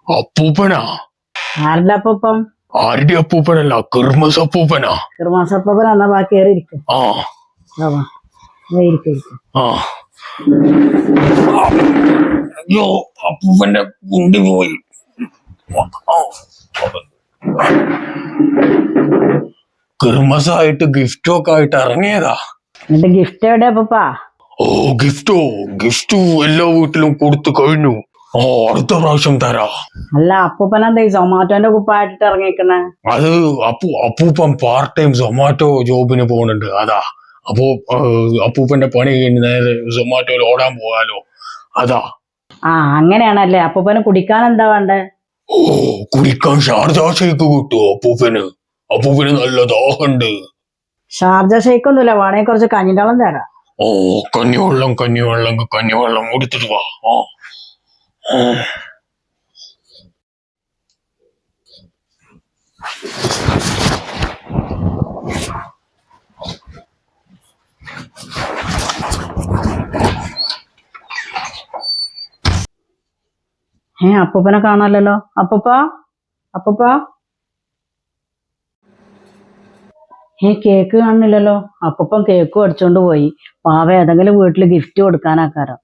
അപ്പൂപ്പനാ? ആരുടെ അപ്പൂപ്പം? ആരുടെ അപ്പൂപ്പനല്ല, കിർമസ് അപ്പൂപ്പനാ. കിർമാസപ്പൂപ്പൻ എന്നാ ബാ കേറി ഇരിക്കും. ആ ആ. അയ്യോ, അപ്പൂപ്പന്റെ കുണ്ടി പോയി. ക്രിസ്മസ് ഗിഫ്റ്റൊക്കെ ആയിട്ട് ഇറങ്ങിയതാ. എന്നിട്ട് ഗിഫ്റ്റ് എവിടെ അപ്പൂപ്പാ? ഓ, ഗിഫ്റ്റ് എല്ലാ വീട്ടിലും കൊടുത്തു കഴിഞ്ഞു. അടുത്ത പ്രാവശ്യം തരാ. അല്ല അപ്പൂപ്പനെന്താ ഈ സൊമാറ്റോന്റെ കുപ്പായിട്ടിട്ട് ഇറങ്ങിക്കണേ? അത് അപ്പൂപ്പൻ പാർട്ട് ടൈം സൊമാറ്റോ ജോബിന് പോകുന്നുണ്ട്, അതാ. അപ്പോ അപ്പൂപ്പന്റെ പണി കഴിഞ്ഞ് നേരെ സൊമാറ്റോയിൽ ഓടാൻ പോകാലോ, അതാ. ആ അങ്ങനെയാണല്ലേ. അപ്പൂപ്പന് കുടിക്കാൻ എന്താ വേണ്ടേ? ഓ, കുടിക്കാൻ ഷാർജ ഷേക്ക് കിട്ടുമോ അപ്പൂപ്പന്? അപ്പൂപ്പന് നല്ല ദാഹമുണ്ട്. ഷാർജ ഷേക്കൊന്നുമില്ല, വേണമെങ്കിൽ കുറച്ച് കഞ്ഞിവെള്ളം തരാം. ഓ, കഞ്ഞിവെള്ളം എടുത്തിട്ട് വാ. അപ്പൂപ്പനെ കാണാനല്ലോ. അപ്പൂപ്പ കേക്ക് കാണുന്നില്ലല്ലോ. അപ്പൂപ്പൻ കേക്ക് അടിച്ചോണ്ട് പോയി. പാവ ഏതെങ്കിലും വീട്ടില് ഗിഫ്റ്റ് കൊടുക്കാനാക്കാരം.